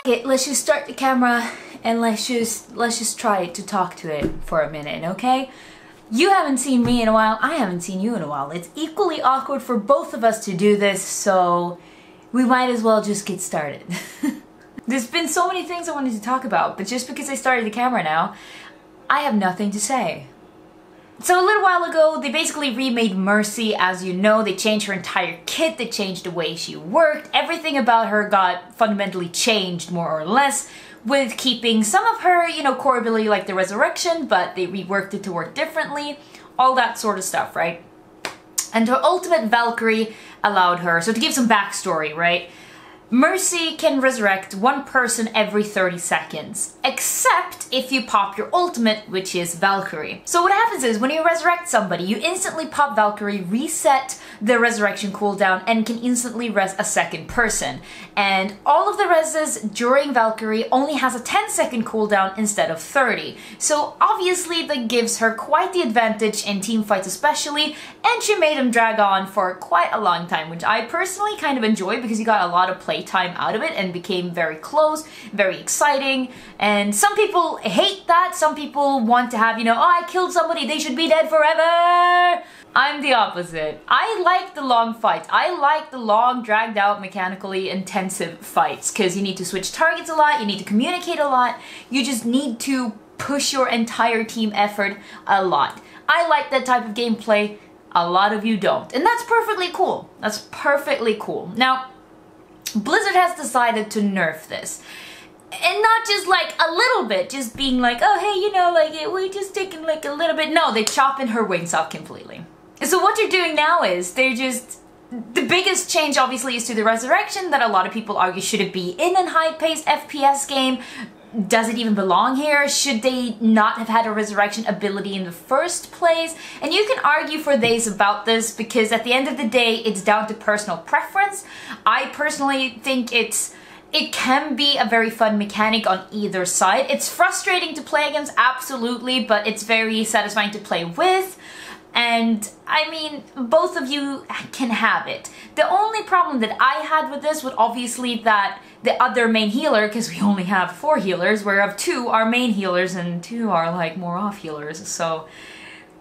Okay, let's just start the camera and let's just try to talk to it for a minute, okay? You haven't seen me in a while, I haven't seen you in a while. It's equally awkward for both of us to do this, so we might as well just get started. There's been so many things I wanted to talk about, but just because I started the camera now, I have nothing to say. So a little while ago, they basically remade Mercy. As you know, they changed her entire kit, they changed the way she worked, everything about her got fundamentally changed more or less, with keeping some of her, you know, core ability like the resurrection, but they reworked it to work differently, all that sort of stuff, right? And her ultimate Valkyrie allowed her, so to give some backstory, right? Mercy can resurrect one person every 30 seconds, except if you pop your ultimate, which is Valkyrie. So what happens is, when you resurrect somebody, you instantly pop Valkyrie, reset the resurrection cooldown, and can instantly res a second person. And all of the reses during Valkyrie only has a 10-second cooldown instead of 30. So obviously that gives her quite the advantage in team fights especially, and she made them drag on for quite a long time, which I personally kind of enjoy because you got a lot of play time out of it and became very close, very exciting. And some people hate that, some people want to have, you know, oh, I killed somebody, they should be dead forever. I'm the opposite. I like the long fights. I like the long, dragged out, mechanically intensive fights, because you need to switch targets a lot, you need to communicate a lot, you just need to push your entire team effort a lot. I like that type of gameplay, a lot of you don't, and that's perfectly cool. That's perfectly cool. Now, Blizzard has decided to nerf this. And not just like a little bit, just being like, oh hey, you know, like we're just taking like a little bit. No, they're chopping her wings off completely. So what you're doing now is, they're just... The biggest change obviously is to the resurrection, that a lot of people argue should it be in a high-paced FPS game? Does it even belong here? Should they not have had a resurrection ability in the first place? And you can argue for days about this, because at the end of the day, it's down to personal preference. I personally think it can be a very fun mechanic on either side. It's frustrating to play against, absolutely, but it's very satisfying to play with. And I mean, both of you can have it. The only problem that I had with this was obviously that the other main healer, because we only have 4 healers, whereof 2 are main healers and 2 are like more off healers. So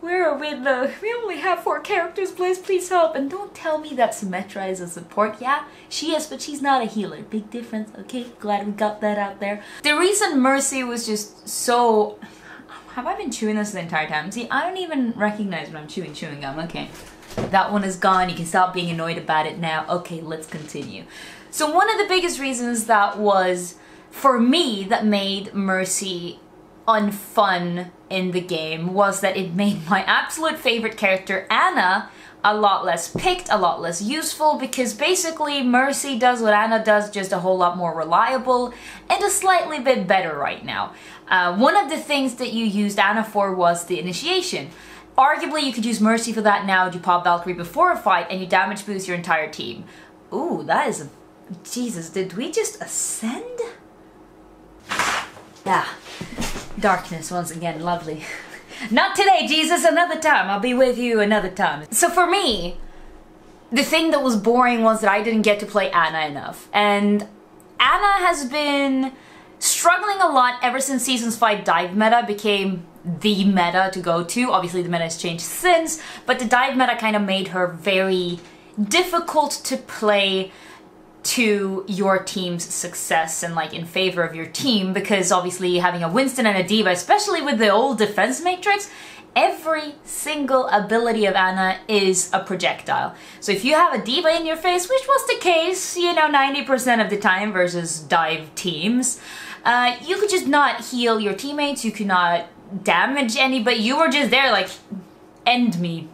where are we? We only have 4 characters, please help. And don't tell me that Symmetra is a support. Yeah, she is, but she's not a healer. Big difference, okay? Glad we got that out there. The reason Mercy was just so... Have I been chewing this the entire time? See, I don't even recognize when I'm chewing gum. Okay, that one is gone. You can stop being annoyed about it now. Okay, let's continue. So one of the biggest reasons that was, for me, that made Mercy unfun in the game was that it made my absolute favorite character, Anna, a lot less picked, a lot less useful, because basically Mercy does what Anna does, just a whole lot more reliable and a slightly bit better right now. One of the things that you used Anna for was the initiation. Arguably you could use Mercy for that now. You pop Valkyrie before a fight and you damage boost your entire team. Ooh, that is a... Jesus, did we just ascend? Yeah, darkness once again, lovely. Not today, Jesus, another time. I'll be with you another time. So for me, the thing that was boring was that I didn't get to play Anna enough. And Anna has been struggling a lot ever since Seasons 5 dive meta became the meta to go to. Obviously the meta has changed since, but the dive meta kind of made her very difficult to play to your team's success and like in favor of your team, because obviously having a Winston and a D.Va, especially with the old defense matrix, every single ability of Anna is a projectile. So if you have a D.Va in your face, which was the case, you know, 90% of the time versus dive teams, you could just not heal your teammates, you could not damage anybody, you were just there like, end me.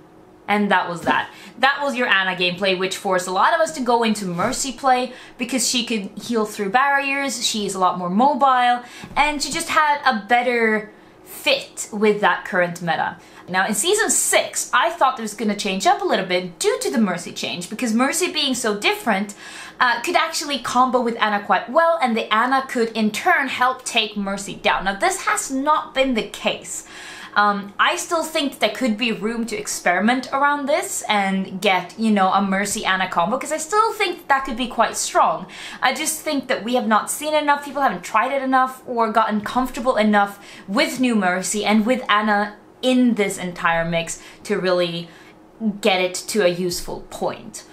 And that was that. That was your Anna gameplay, which forced a lot of us to go into Mercy play because she could heal through barriers, she's a lot more mobile, and she just had a better fit with that current meta. Now in Season 6, I thought it was going to change up a little bit due to the Mercy change, because Mercy being so different could actually combo with Anna quite well, and the Anna could in turn help take Mercy down. Now this has not been the case. I still think there could be room to experiment around this and get, you know, a Mercy and a combo, because I still think that could be quite strong. I just think that we have not seen it enough, people haven't tried it enough or gotten comfortable enough with new Mercy and with Anna in this entire mix to really get it to a useful point.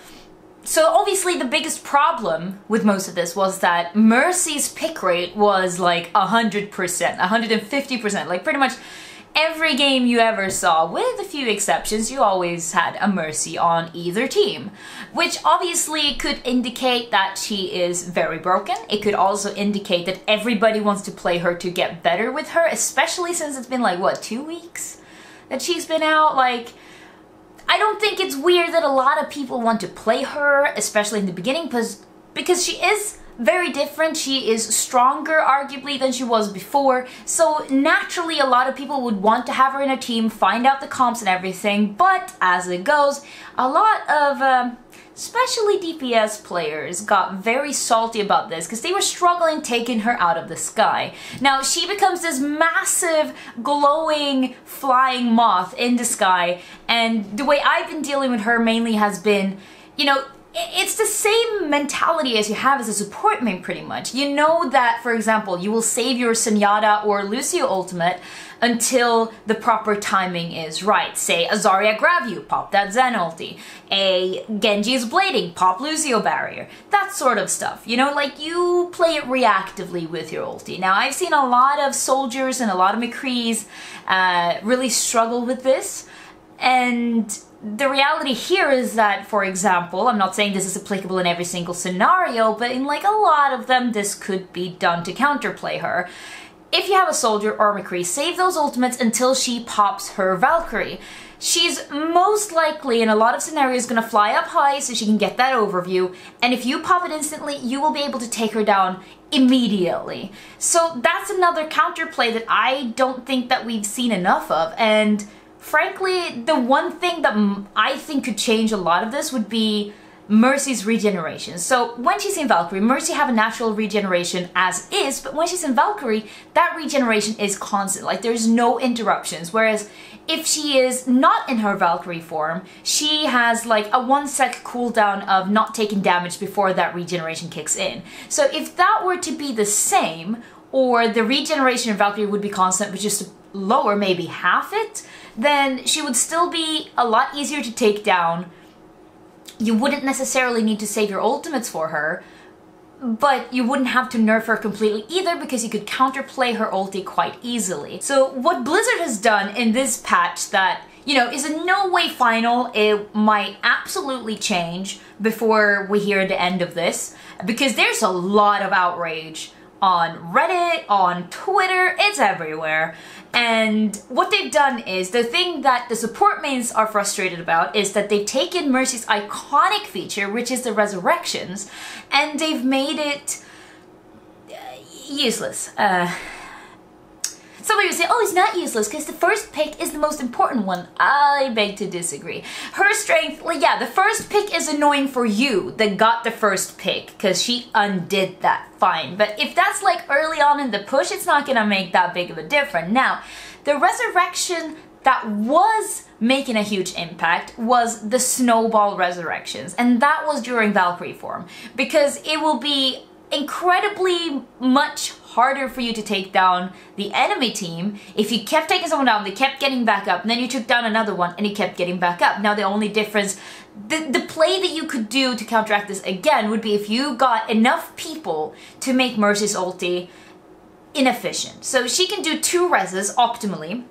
So obviously the biggest problem with most of this was that Mercy's pick rate was like 100%, 150%, like pretty much every game you ever saw, with a few exceptions, you always had a Mercy on either team, which obviously could indicate that she is very broken. It could also indicate that everybody wants to play her to get better with her, especially since it's been like, what, 2 weeks that she's been out? Like, I don't think it's weird that a lot of people want to play her, especially in the beginning, because she is very different. She is stronger, arguably, than she was before. So naturally, a lot of people would want to have her in a team, find out the comps and everything. But as it goes, a lot of especially DPS players got very salty about this because they were struggling taking her out of the sky. Now she becomes this massive glowing flying moth in the sky, and the way I've been dealing with her mainly has been, you know, it's the same mentality as you have as a support main pretty much. You know that, for example, you will save your Zenyatta or Lucio ultimate until the proper timing is right. Say a Zarya grab you, pop that Zen ulti. A Genji is blading, pop Lucio barrier. That sort of stuff. You know, like you play it reactively with your ulti. Now I've seen a lot of soldiers and a lot of McCrees really struggle with this, and the reality here is that, for example, I'm not saying this is applicable in every single scenario, but in like a lot of them this could be done to counterplay her. If you have a soldier or McCree, save those ultimates until she pops her Valkyrie. She's most likely in a lot of scenarios gonna fly up high so she can get that overview, and if you pop it instantly, you will be able to take her down immediately. So that's another counterplay that I don't think that we've seen enough of, and frankly, the one thing that I think could change a lot of this would be Mercy's regeneration. So when she's in Valkyrie, Mercy have a natural regeneration as is, but when she's in Valkyrie, that regeneration is constant, like there's no interruptions. Whereas if she is not in her Valkyrie form, she has like a 1 sec cooldown of not taking damage before that regeneration kicks in. So if that were to be the same, or the regeneration in Valkyrie would be constant but just lower, maybe half it, then she would still be a lot easier to take down. You wouldn't necessarily need to save your ultimates for her, but you wouldn't have to nerf her completely either because you could counterplay her ulti quite easily. So what Blizzard has done in this patch that, you know, is in no way final, it might absolutely change before we hear the end of this, because there's a lot of outrage on Reddit, on Twitter, it's everywhere. And what they've done is, the thing that the support mains are frustrated about is that they've taken Mercy's iconic feature, which is the resurrections, and they've made it useless. Somebody would say, oh, it's not useless because the first pick is the most important one. I beg to disagree. Her strength, well, yeah, the first pick is annoying for you that got the first pick because she undid that, fine. But if that's like early on in the push, it's not gonna make that big of a difference. Now, the resurrection that was making a huge impact was the snowball resurrections, and that was during Valkyrie form, because it will be incredibly much harder for you to take down the enemy team if you kept taking someone down, they kept getting back up, and then you took down another one and he kept getting back up. Now the only difference, the play that you could do to counteract this again would be if you got enough people to make Mercy's ulti inefficient. So she can do 2 reses optimally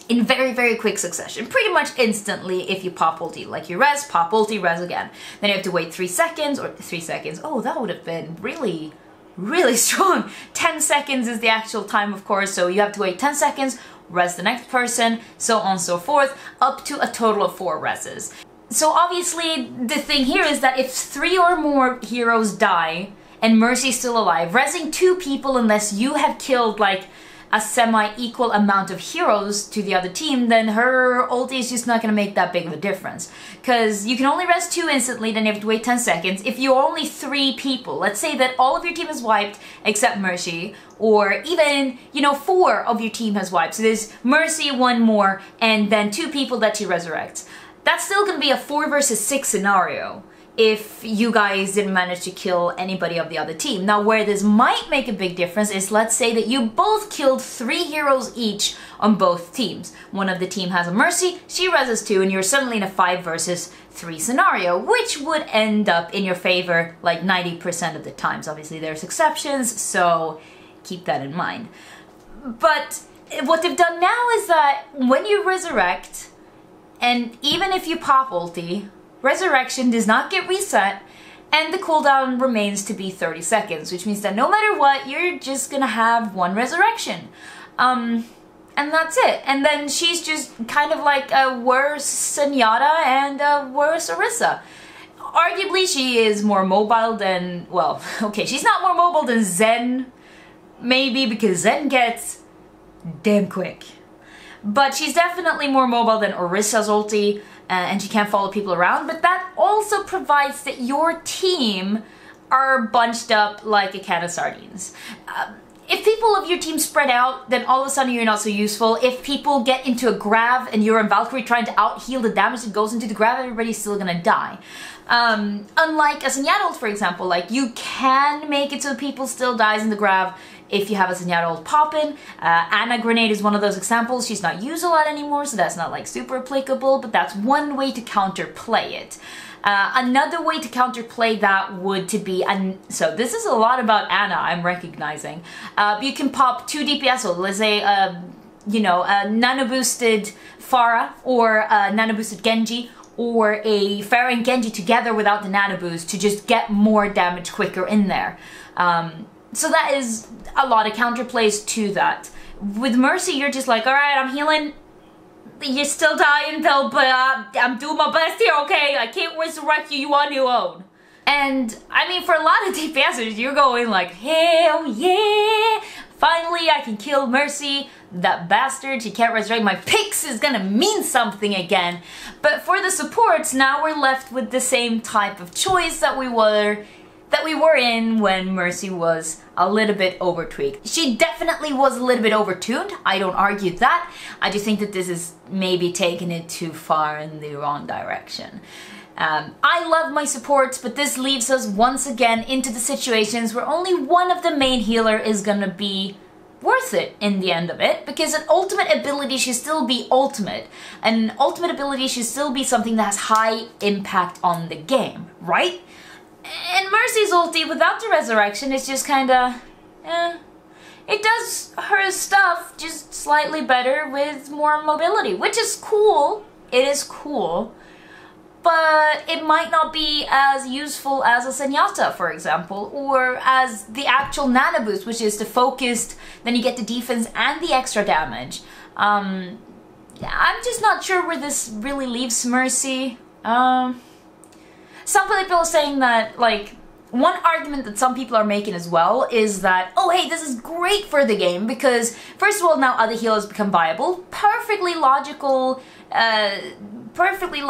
in very, very quick succession, pretty much instantly if you pop ulti. Like you res, pop ulti, res again. Then you have to wait 3 seconds, or 3 seconds, oh, that would have been really, really strong. 10 seconds is the actual time, of course, so you have to wait 10 seconds, res the next person, so on and so forth, up to a total of 4 reses. So obviously, the thing here is that if 3 or more heroes die, and Mercy's still alive, resing 2 people unless you have killed, like, a semi-equal amount of heroes to the other team, then her ulti is just not going to make that big of a difference. Because you can only res 2 instantly, then you have to wait 10 seconds. If you're only 3 people, let's say that all of your team is wiped except Mercy, or even, you know, 4 of your team has wiped. So there's Mercy, 1 more, and then 2 people that she resurrects. That's still going to be a 4 versus 6 scenario if you guys didn't manage to kill anybody of the other team. Now, where this might make a big difference is, let's say that you both killed 3 heroes each on both teams. One of the team has a Mercy, she reses 2, and you're suddenly in a 5 versus 3 scenario, which would end up in your favor like 90% of the times. Obviously, there's exceptions, so keep that in mind. But what they've done now is that when you resurrect, and even if you pop ulti, resurrection does not get reset, and the cooldown remains to be 30 seconds, which means that no matter what, you're just gonna have 1 resurrection. And that's it. And then she's just kind of like a worse Zenyatta and a worse Orisa. Arguably, she is more mobile than, well, okay, she's not more mobile than Zen, maybe, because Zen gets damn quick. But she's definitely more mobile than Orisa's ulti, and she can't follow people around, but that also provides that your team are bunched up like a can of sardines. If people of your team spread out, then all of a sudden you're not so useful. If people get into a grav and you're in Valkyrie trying to out-heal the damage that goes into the grav, everybody's still gonna die. Unlike a Zenyatta ult, for example, like you can make it so people still dies in the grav if you have a Zenyatta ult poppin'. Ana grenade is one of those examples. She's not used a lot anymore, so that's not like super applicable, but that's one way to counterplay it. Another way to counterplay that would to be, and so this is a lot about Ana, I'm recognizing. You can pop 2 DPS ult, let's say, you know, a nano boosted Pharah or a nano boosted Genji, or a Pharah and Genji together without the nano boost to just get more damage quicker in there. So that is a lot of counterplays to that. With Mercy, you're just like, alright, I'm healing. You're still dying though, but I'm doing my best here, okay? I can't resurrect you on your own. And, I mean, for a lot of DPSers, you're going like, hell yeah! Finally, I can kill Mercy. That bastard, she can't resurrect. My picks is gonna mean something again. But for the supports, now we're left with the same type of choice that we were in when Mercy was a little bit over-tweaked. She definitely was a little bit over-tuned, I don't argue that. I just think that this is maybe taking it too far in the wrong direction. I love my supports, but this leaves us once again into the situations where only one of the main healer is gonna be worth it in the end of it, because an ultimate ability should still be ultimate. An ultimate ability should still be something that has high impact on the game, right? And Mercy's ulti without the resurrection is just kinda, it does her stuff just slightly better with more mobility, which is cool. It is cool. But it might not be as useful as a Zenyatta, for example, or as the actual nano boost, which is the focused, then you get the defense and the extra damage. I'm just not sure where this really leaves Mercy. Some people are saying that, like, one argument that some people are making as well is that, oh hey, this is great for the game because, first of all, now other healers become viable. Perfectly logical, perfectly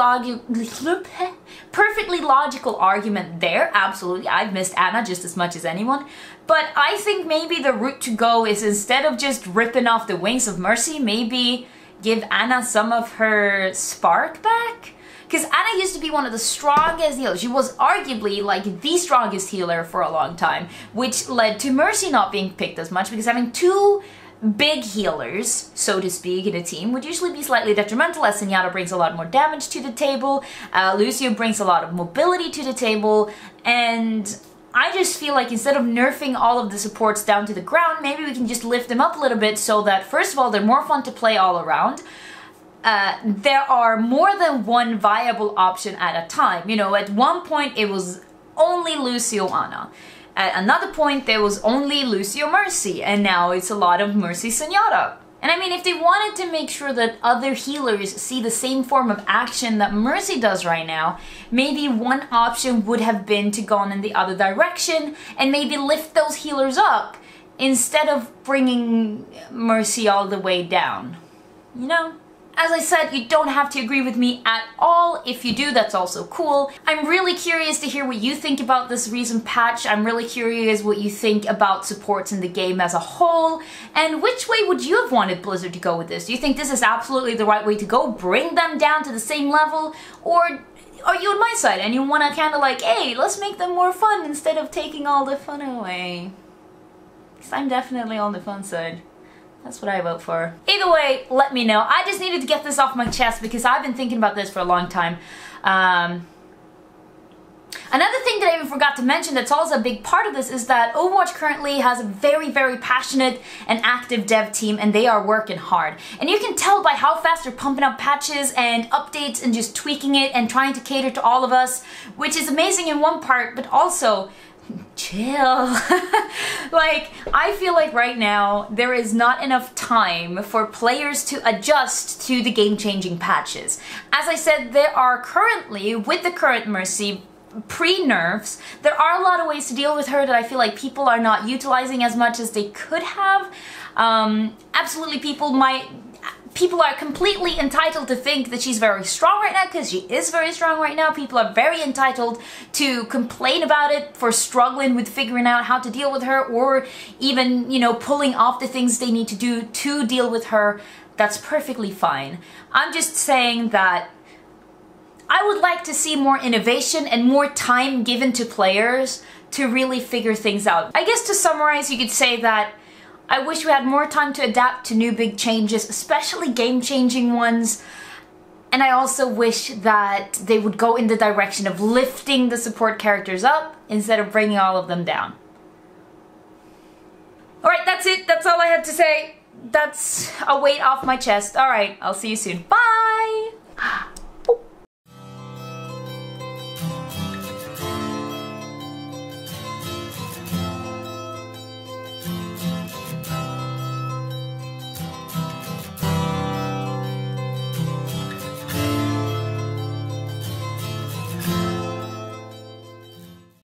logical argument there, absolutely. I've missed Ana just as much as anyone. But I think maybe the route to go is, instead of just ripping off the wings of Mercy, maybe give Ana some of her spark back? Because Ana used to be one of the strongest healers. She was arguably like the strongest healer for a long time, which led to Mercy not being picked as much, because having 2 big healers, so to speak, in a team would usually be slightly detrimental, as Zenyatta brings a lot more damage to the table, Lucio brings a lot of mobility to the table, and I just feel like instead of nerfing all of the supports down to the ground, maybe we can just lift them up a little bit so that, first of all, they're more fun to play all around. There are more than one viable option at a time. You know, at one point it was only Lucio Ana. At another point there was only Lucio Mercy, and now it's a lot of Mercy Zenyatta. And I mean, if they wanted to make sure that other healers see the same form of action that Mercy does right now, maybe one option would have been to go in the other direction and maybe lift those healers up instead of bringing Mercy all the way down. You know? As I said, you don't have to agree with me at all. If you do, that's also cool. I'm really curious to hear what you think about this recent patch. I'm really curious what you think about supports in the game as a whole. And which way would you have wanted Blizzard to go with this? Do you think this is absolutely the right way to go? Bring them down to the same level? Or are you on my side and you want to kind of like, hey, let's make them more fun instead of taking all the fun away? Because I'm definitely on the fun side. That's what I vote for. Either way, let me know. I just needed to get this off my chest because I've been thinking about this for a long time. Another thing that I even forgot to mention that's also a big part of this is that Overwatch currently has a very, very passionate and active dev team, and they are working hard. And you can tell by how fast they're pumping up patches and updates and just tweaking it and trying to cater to all of us, which is amazing in one part, but also chill. Like, I feel like right now there is not enough time for players to adjust to the game-changing patches. As I said, there are currently, with the current Mercy pre-nerfs, there are a lot of ways to deal with her that I feel like people are not utilizing as much as they could have. Absolutely, people are completely entitled to think that she's very strong right now, because she is very strong right now. People are very entitled to complain about it for struggling with figuring out how to deal with her, or even, you know, pulling off the things they need to do to deal with her. That's perfectly fine. I'm just saying that I would like to see more innovation and more time given to players to really figure things out. I guess to summarize, you could say that I wish we had more time to adapt to new big changes, especially game-changing ones. And I also wish that they would go in the direction of lifting the support characters up instead of bringing all of them down. Alright, that's it. That's all I had to say. That's a weight off my chest. Alright, I'll see you soon. Bye!